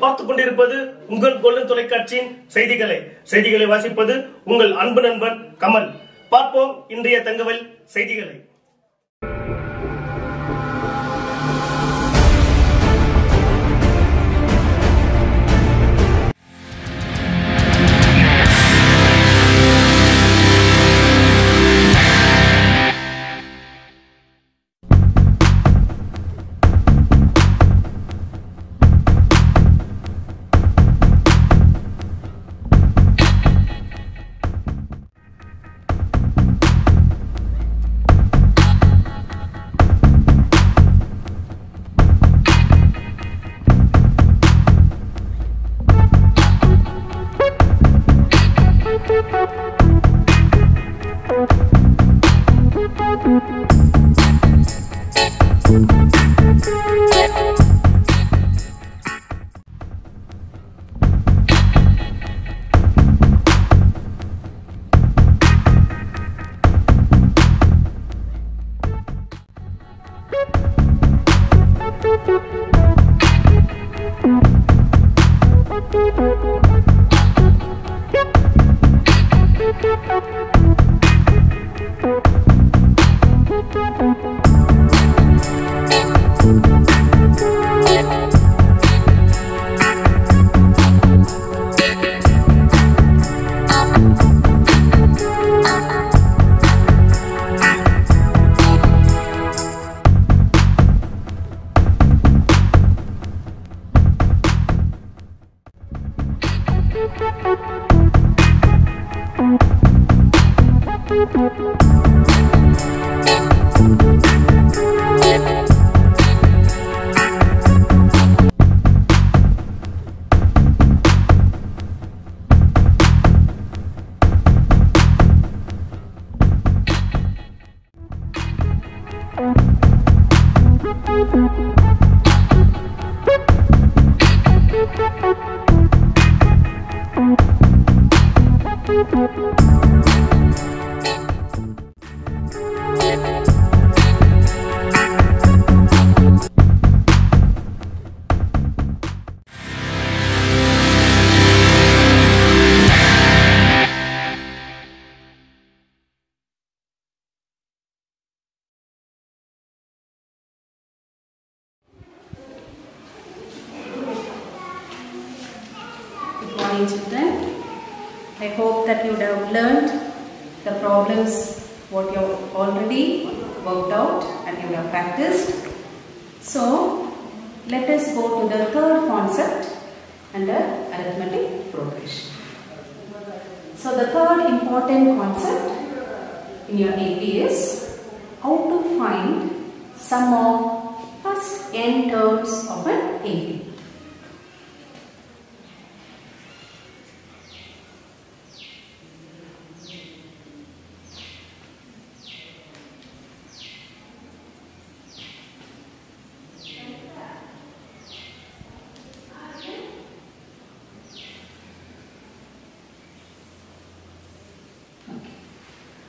பார்த்துக் கொண்டிருப்பது உங்கள் கோல்டன் தொலைக்காட்சியின் செய்திகளை வாசிப்பது உங்கள் அன்பு நண்பன் கமல். பார்ப்போம் இன்றைய தகவல் செய்திகளை. Good morning, children. I hope that you would have learned the problems what you have already worked out and you have practiced. So, let us go to the third concept under arithmetic progression. So, the third important concept in your AP is how to find sum of first n terms of an AP.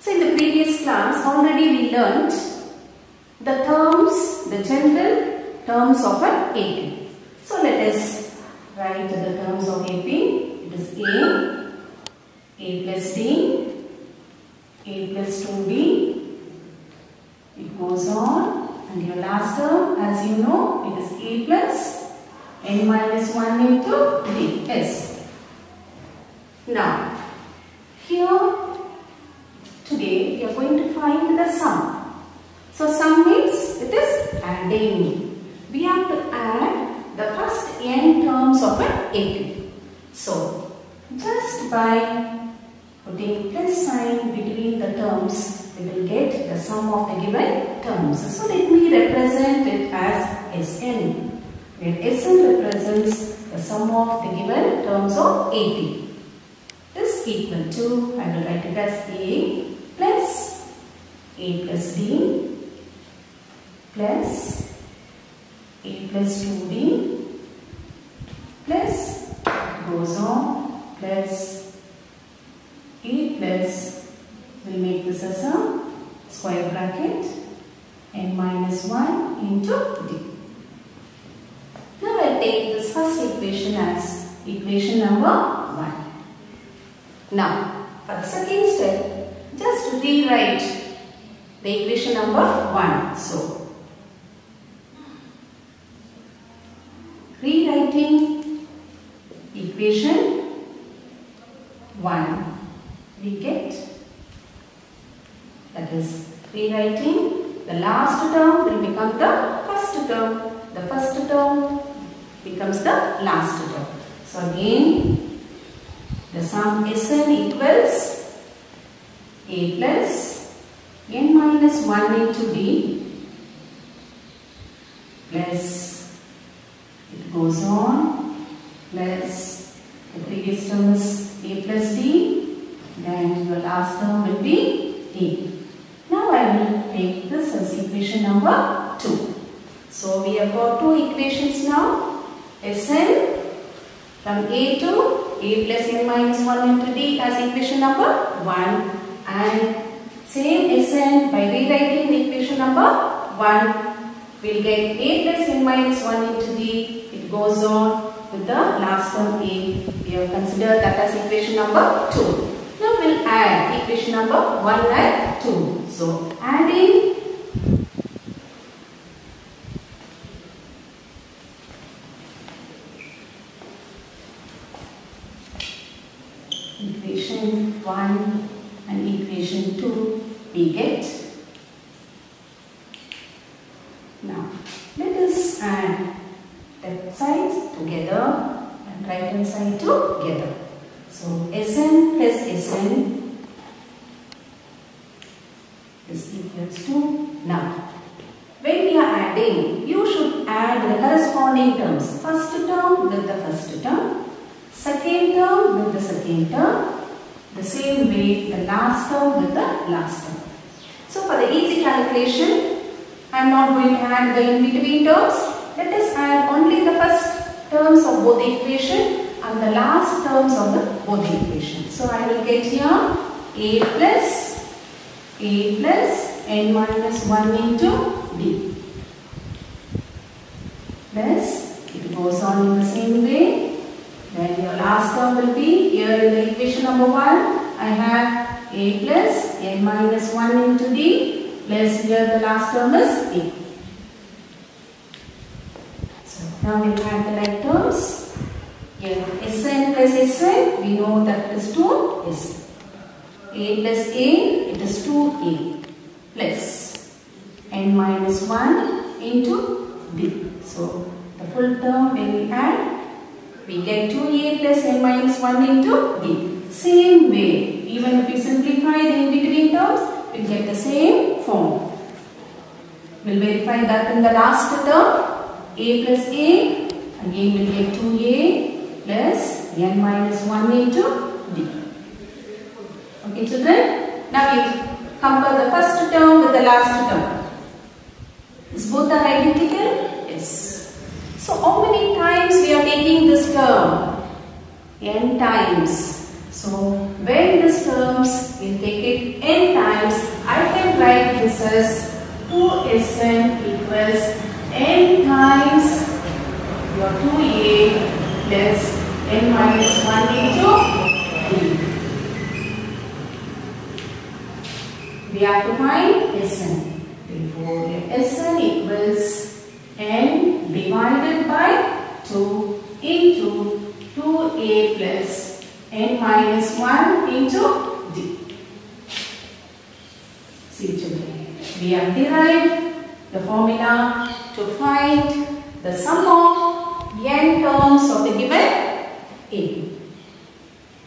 So in the previous class already we learnt the terms, the general terms of an AP. So let us write the terms of AP. It is A plus D, A plus 2D. It goes on, and your last term, as you know, it is A plus n minus 1 into D. Yes. Now, here today we are going to find the sum. So sum means it is adding. We have to add the first n terms of an AP. So just by putting plus sign between the terms, we will get the sum of the given terms. So let me represent it as Sn, where Sn represents the sum of the given terms of AP. Is equal to, I will write it as A plus D plus A plus 2D plus goes on plus A plus, we'll make this as a square bracket, n minus 1 into D. Now I take this first equation as equation number 1. Now, for the second step, just rewrite the equation number 1. So, rewriting equation 1, we get, that is rewriting the last term will become the first term. The first term becomes the last term. So again, the sum Sn equals a plus n minus 1 into d plus, it goes on, plus the previous term is a plus d, then your last term will be d. Now I will take this as equation number 2. So we have got two equations now. Sn from a to a plus n minus 1 into d as equation number 1, and same Sn by rewriting the equation number 1 we'll get a plus n minus 1 into d. It goes on with the last term a. We have considered that as equation number 2. Now we'll add equation number 1 and 2. So adding equation 1 and equation 2, we get. Now let us add left side together and right hand side together. So Sn plus Sn is equals to, now when we are adding, you should add the corresponding terms. First term with the first term, second term with the second term, the same way the last term with the last term. So for the easy calculation, I am not going to add the in-between terms. Let us add only the first terms of both the equation and the last terms of the both the equations. So I will get here a plus n minus 1 into d plus, it goes on in the same way. Then your last term will be, here in the equation number 1, I have a plus n minus 1 into d plus, here the last term is a. So now we add the like terms. Here Sn plus Sn, we know that it is 2 Sn. A plus A, it is 2A plus n minus 1 into d. So the full term when we add, we get 2A plus n minus 1 into d. Same way, even if we simplify the in-between terms, we will get the same form. We will verify that in the last term, A plus A, again we will get 2A plus n minus 1 into d. Okay children, now we compare the first term with the last term. Is both are identical? Yes. So how many times we are taking this term? N times. So when this terms, we will take it n times. I can write this as 2Sn equals n times your 2A plus n minus 1 into d. We have to find Sn. Therefore, Sn equals n divided by 2 into 2A plus n minus 1 into d. See children, we have derived the formula to find the sum of n terms of the given A.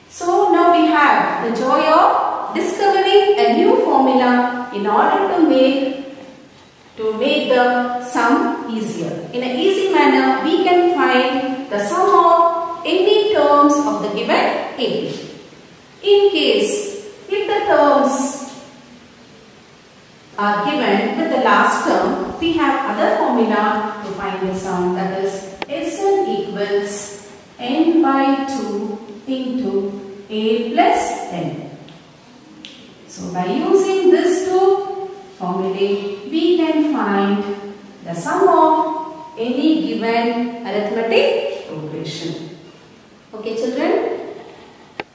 So now we have the joy of discovering a new formula in order to make the sum easier. In an easy manner, we can find the sum of any terms of the given A. In case, if the terms are given with the last term, we have other formula to find the sum, that is Sn equals n by 2 into A plus n. So by using these two formulae, we can find the sum of any given arithmetic equation. Okay children,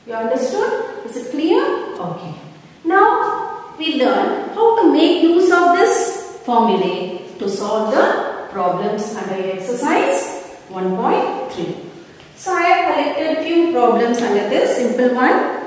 you understood? Is it clear? Okay. Now we learn how to make use of this formulae to solve the problems under exercise 1.3. So I have collected few problems under this simple one.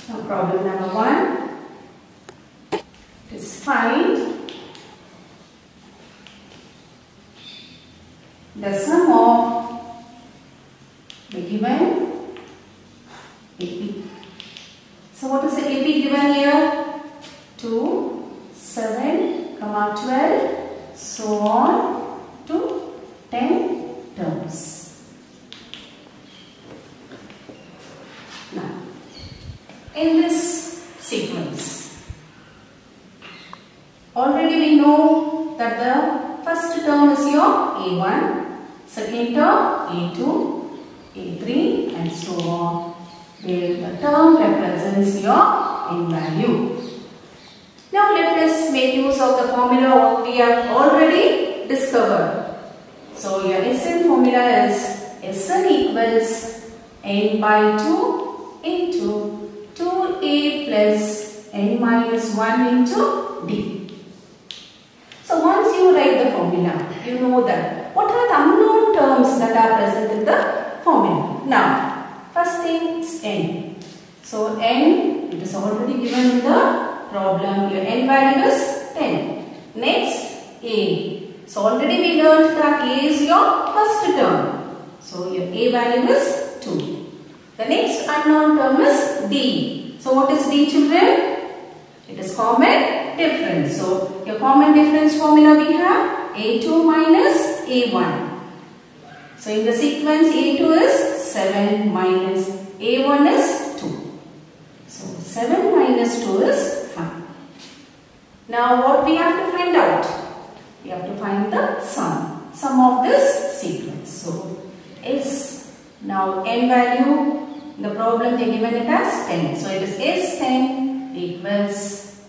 Now problem number 1 is find the sum of the given AP. So what is the AP given here? 2, 7, 12, so on to 10 terms. Now, in this sequence, already we know that the first term is your A1, second term A2, A3 and so on, where the term represents your n value. Now let us make use of the formula what we have already discovered. So your Sn formula is Sn equals n by 2 into 2a plus n minus 1 into d. So once you write the formula, you know that what are the unknown terms that are present in the formula. Now, first thing is n. So n, it is already given in the problem. Your n value is 10. Next, a. So already we learned that a is your first term. So your a value is 2. The next unknown term is d. So what is d children? It is common difference. So your common difference formula we have a2 minus a1. So in the sequence a2 is 7 minus a1 is 2. So 7 minus 2 is 5. Now what we have to find out? We have to find the sum of this sequence. So is now n value, the problem they given it as 10. So it is S10 equals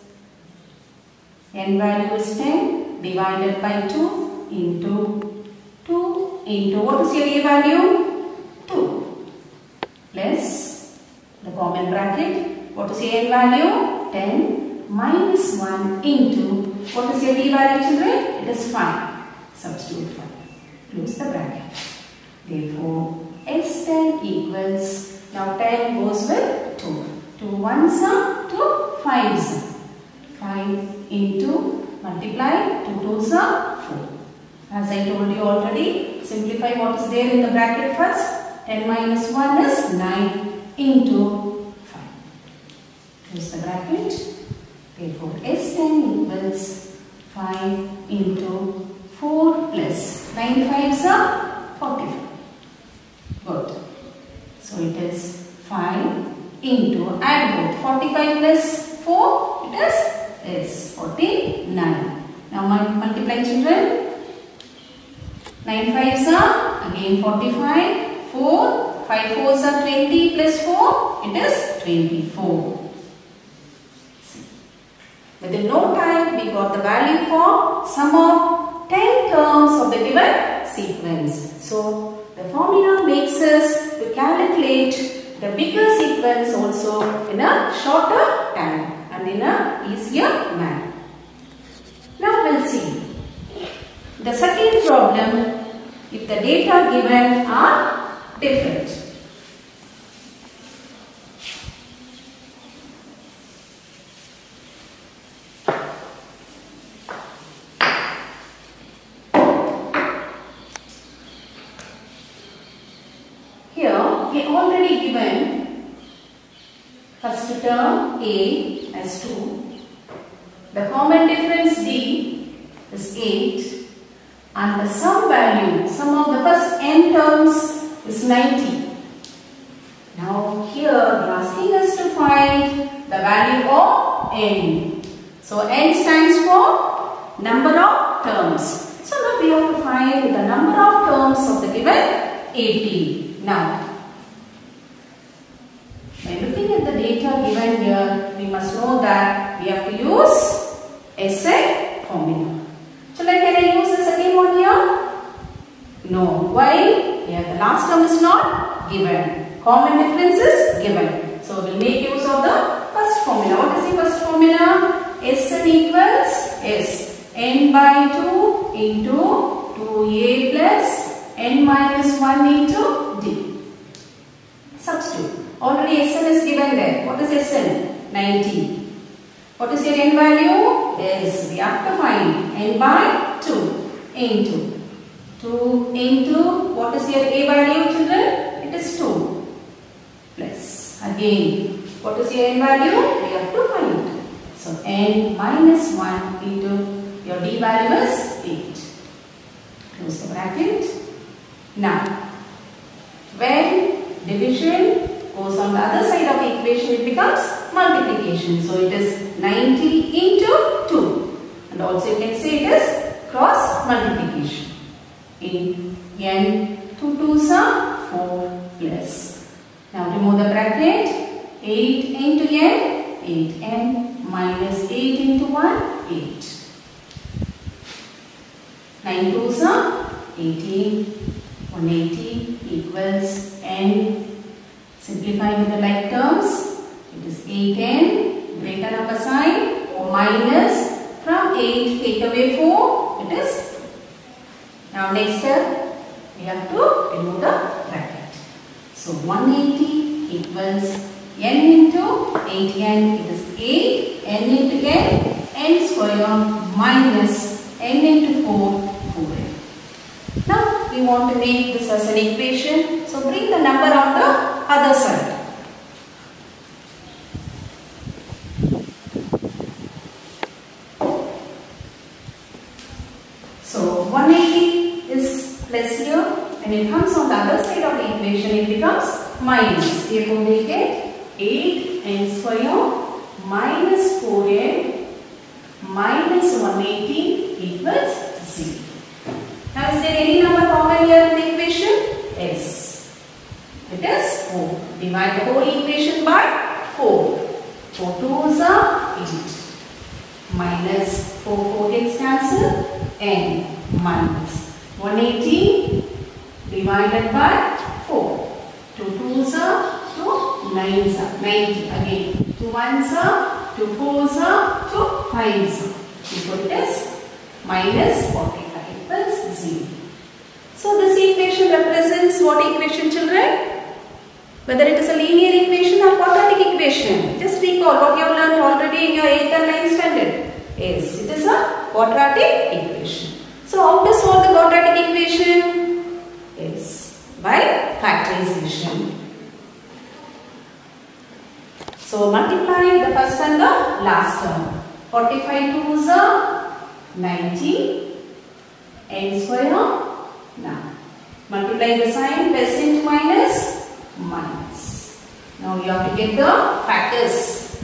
n value is 10 divided by 2 into 2 into what is your a value? 2 plus the common bracket. What is your n value? 10 minus 1 into what is your d value children? It is 5. Substitute 5. Close the bracket. Therefore S10 equals, now 10 goes with 2. 2 1s are 2 5s. 5 into multiply 2 2s are 4. As I told you already, simplify what is there in the bracket first. 10 minus 1 is 9 into 5. Close the bracket. Therefore S10 equals 5 into 4 plus 9 5s are 45. Good. So it is 5 into, add both, 45 plus 4, it is 49. Now multiply children. 9 5s are again 45, 4, 5 4s are 20 plus 4, it is 24. Within no time we got the value for sum of 10 terms of the given sequence. So the formula makes us to calculate the bigger sequence also in a shorter time and in a easier manner. Now we'll see the second problem if the data given are different. We already given first term A as 2, the common difference D is 8 and the sum value, sum of the first n terms is 90. Now here they are asking us to find the value of n. So n stands for number of terms. So now we have to find the number of terms of the given 18. Now, by looking at the data given here, we must know that we have to use SI formula. Children, can I use the second one here? No. Why? Here the last term is not given. Common difference is given. So we will make use of the first formula. What is the first formula? Sn equals S n by 2 into 2a plus n minus 1 into d. Substitute. Already Sn is given there. What is Sn? 90. What is your n value? Yes, we have to find n by 2 into 2 into what is your a value, children? It is 2 plus again what is your n value? We have to find. So n minus 1 into your d value is 8. Close the bracket. Now, when division goes on the other side of the equation, it becomes multiplication. So it is 90 into 2. And also you can say it is cross multiplication. In n 2 2s are 4 plus. Now remove the bracket. 8 into n, 8n minus 8 into 1, 8. 9 2s are 18. 180 equals n. Simplify with the like terms. It is 8n, greater number sign, minus, from 8 take away 4, it is 4. Now next step, we have to remove the bracket. So 180 equals n into 8n, it is 8, n into n square minus n into 4, 4n. Now we want to make this as an equation. So bring the number on the other side. So 180 is plus here. When it comes on the other side of the equation, it becomes minus. Therefore we get 8n square minus 4n minus 180 equals 0. Now is there any number common here in the equation? Yes. It is 4. Divide the whole equation by 4. 4 2s are 8. Minus 4 4 gets cancelled. N minus 180 divided by 4. 2 2s are 2 9s are 90. Again 2 1s are 2 4s are 2 5s are. Equal to this minus 45 equals 0. So this equation represents what equation, children? Whether it is a linear equation or quadratic equation. Just recall what you have learned already in your 8th and 9th standard. Yes, it is a quadratic equation. So how to solve the quadratic equation? Yes, by factorization. So multiply the first and the last term. 45 2s are 90. N square. Now multiply the sign, plus into minus, minus. Now you have to get the factors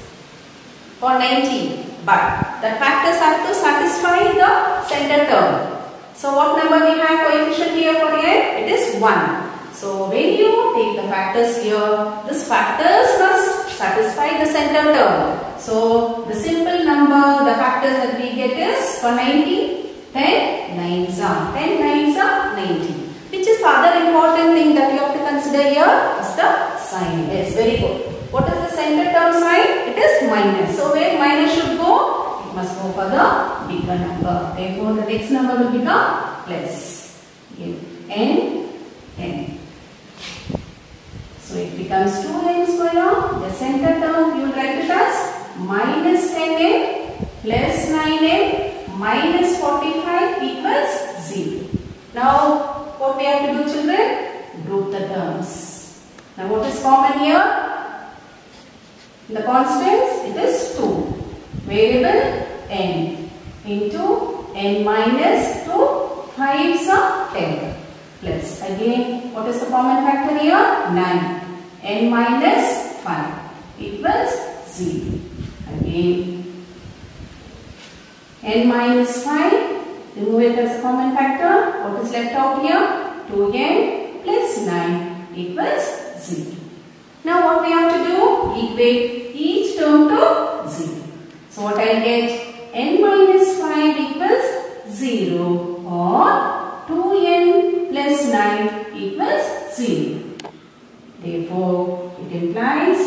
for 90. But the factors have to satisfy the center term. So what number we have coefficient here for n? It is 1. So when you take the factors here, this factors must satisfy the center term. So the simple number, the factors that we get is for 90, 10 9s are 10 9s are 90. Which is the other important thing that you have to consider here is the sign. Yes, very good. What is the center term sign? It is minus. So where minus should go? It must go for the bigger number. Therefore the next number will become plus. N, n. So it becomes 2n square. The center term you will write it as minus 10n plus 9n minus 45 equals 0. Now what we have to do, children? Group the terms. Now what is common here? The constants, it is 2. Variable n into n minus 2, 5s are 10. Plus again, what is the common factor here? 9. N minus 5 equals 0. Again, n minus 5 Remove it as a common factor. What is left out here? 2n plus 9 equals 0. Now what we have to do? Equate each term to 0. So what I get? n minus 5 equals 0 or 2n plus 9 equals 0. Therefore, it implies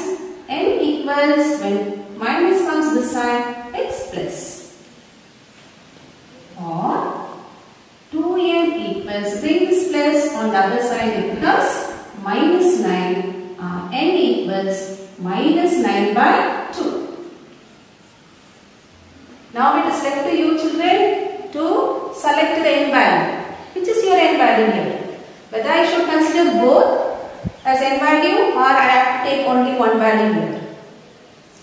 n equals, when minus comes this side, it's plus. Or 2n equals, bring this plus on the other side, it becomes minus 9. N equals minus 9 by 2. Now it is left to you children to select the n value. Which is your n value here? Whether I should consider both as n value or I have to take only one value here?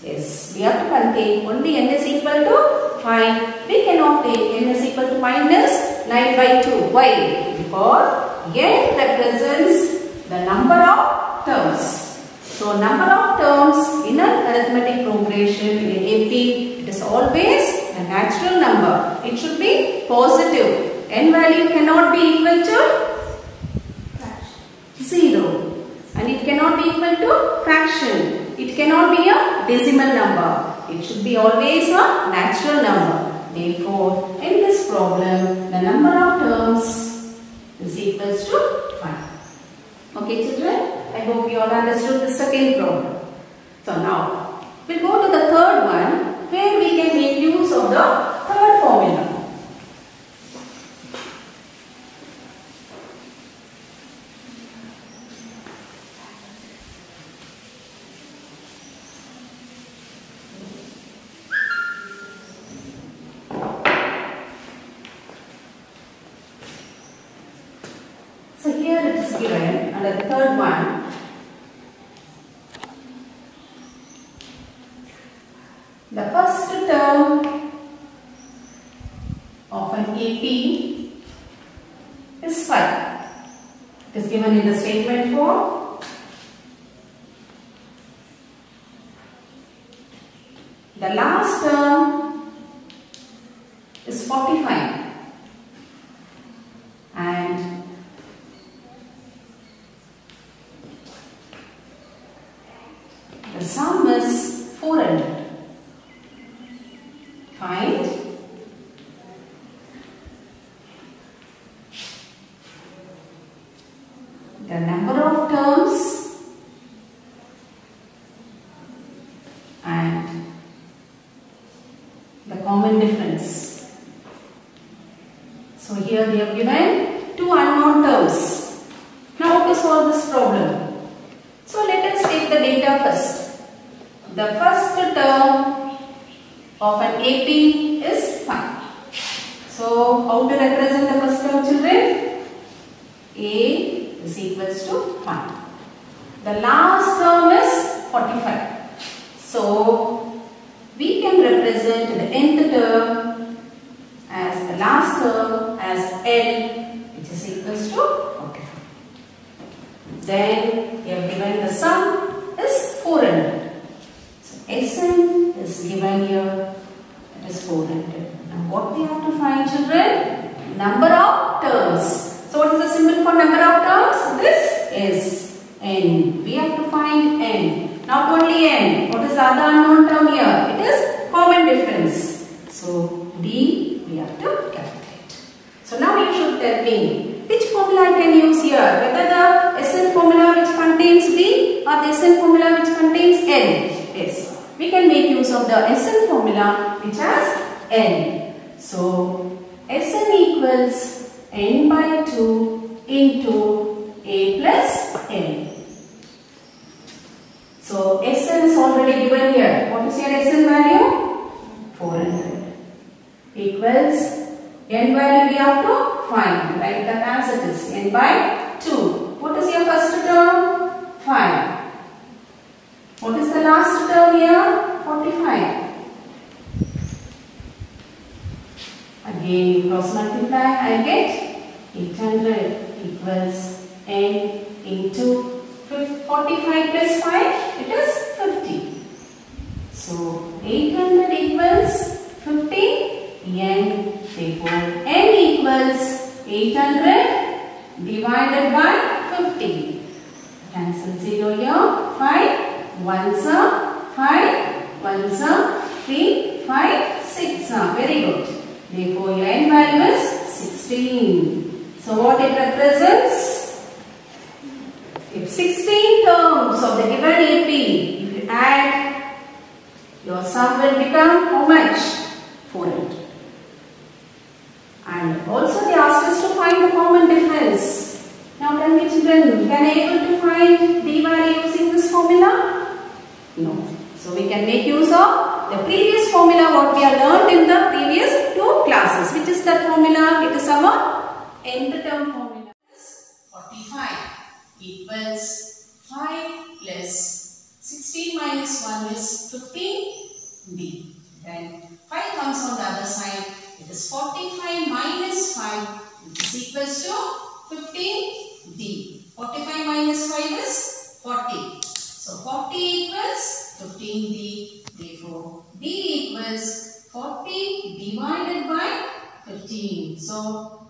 Yes, we have to take only n is equal to 5. We cannot take n is equal to minus 9 by 2. Why? Because n represents the number of terms. So number of terms in an arithmetic progression in AP, it is always a natural number. It should be positive. N value cannot be equal to 0. And it cannot be equal to fraction. It cannot be a decimal number. It should be always a natural number. Therefore, in this problem, the number of terms is equals to 5. Okay children? I hope you all understood the second problem. So now, we'll go to the third one where we can make use of the third formula. So here it is given under the third one. The first term of an AP is 5. It is given in the statement form. The last term is 45. And the sum is 400. Find the number of terms and the common difference. So here they have given two unknown terms. Now how to solve this problem? So let us take the data first. The first term of an AP is 5. So how to represent the first term children? A is equals to 5. The last term is 45. So we can represent the nth term as the last term as N, which is equals to 45. Then we have given the sum is 400. So Sn is given here, it is 400. Now what we have to find children? Number of terms. So what is the symbol for number of terms? This is N. We have to find N. Not only N. What is the other unknown term here? It is common difference. So D we have to calculate. So now you should tell me which formula I can use here. Whether the Sn formula which contains B or the Sn formula which contains N. Yes. We can make use of the Sn formula which has N. So Sn equals N by 2 into A plus N. So Sn is already given here. What is your Sn value? 400. Equals N value we have to find. Write that as it is. N by 2. What is your first term? 5. What is the last term here? 45. Again you cross multiply, I get 800 equals N into 45 plus 5, it is 50. So 800 equals 50 N, therefore N equals 800 divided by 50. Cancel 0 here. 5 ones are 5 ones are 3 5 6 are. Very good. Therefore your n value is 16. So what it represents? If 16 terms of the given AP, if you add, your sum will become how much? 400. And also they asked us to find the common difference. Now tell me children, can I able to find d value using this formula? No. So we can make use of the previous formula what we have learned in the previous 2 classes. Which is that formula? It is our nth term formula. 45 equals 5 plus 16 minus 1 is 15d. Then 5 comes on the other side. It is 45 minus 5 which is equals to 15d. 45 minus 5 is 40. So 40 equals 15d. Therefore d equals 40 divided by 15. So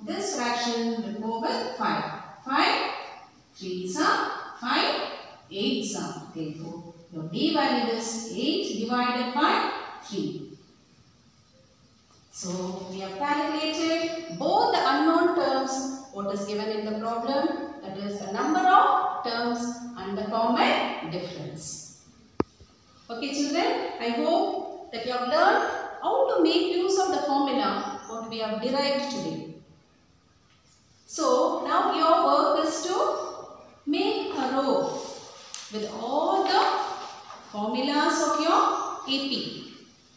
this fraction will go with 5. 5 3s are 5 8s are. Therefore your d value is 8 divided by 3. So we have calculated both the unknown terms what is given in the problem, that is the number of terms and the common difference. Okay children, I hope that you have learned how to make use of the formula what we have derived today. So now your work is to make a row with all the formulas of your AP.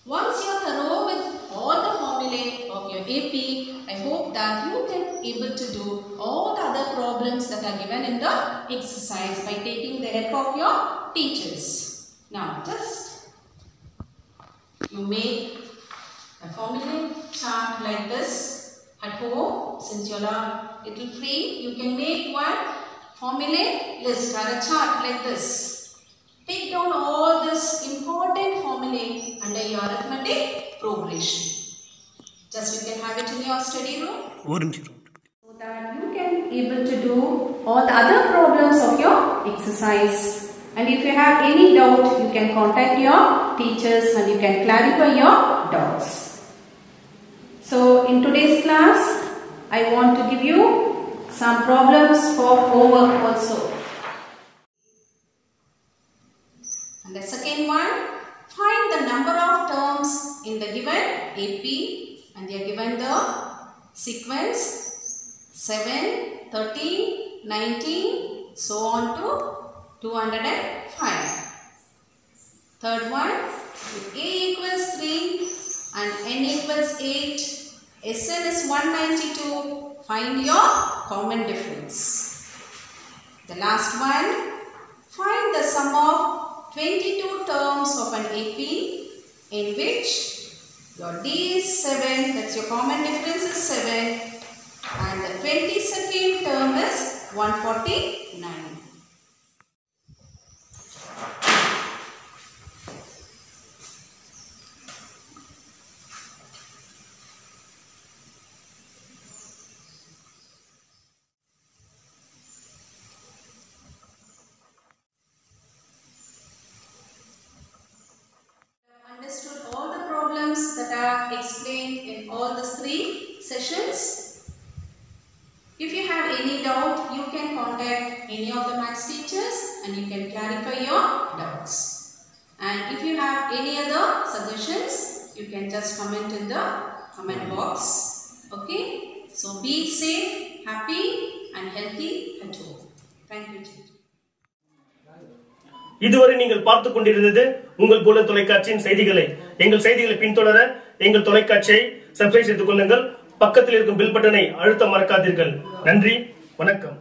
Once you are thorough with all the formulae of your AP, I hope that you can able to do all the other problems that are given in the exercise by taking the help of your teachers. Now just you make a formula chart like this at home. Since you are little free, you can make one formula list or a chart like this. Take down all this important formulae under your arithmetic progression. Just you can have it in your study room. So that you can able to do all the other problems of your exercise. And if you have any doubt, you can contact your teachers and you can clarify your doubts. So in today's class, I want to give you some problems for homework also. And the second one, find the number of terms in the given AP, and they are given the sequence 7, 13, 19, so on to 205. Third one, if A equals 3 and N equals 8, Sn is 192, find your common difference. The last one, find the sum of 22 terms of an AP in which your D is 7, that's your common difference is 7, and the 22nd term is 149. Understood all the problems that are explained in all the 3 sessions. If you have any doubt, you can contact any of the maths teachers and you can clarify your doubts. And if you have any other suggestions, you can just comment in the comment box. Okay? So be safe, happy and healthy at home. Thank you, children. இதுவரை நீங்கள் பார்த்துக் கொண்டிருந்தது உங்கள் போல தொலைக்காட்சியின் செய்திகளை. எங்கள் செய்திகளை பின்தொடர எங்கள் தொலைக்காட்சியை சப்ஸ்கிரைப் செய்து கொள்ளுங்கள். பக்கத்தில் இருக்கும் பெல் பட்டனை அழுத்த மறக்காதீர்கள். நன்றி, வணக்கம்.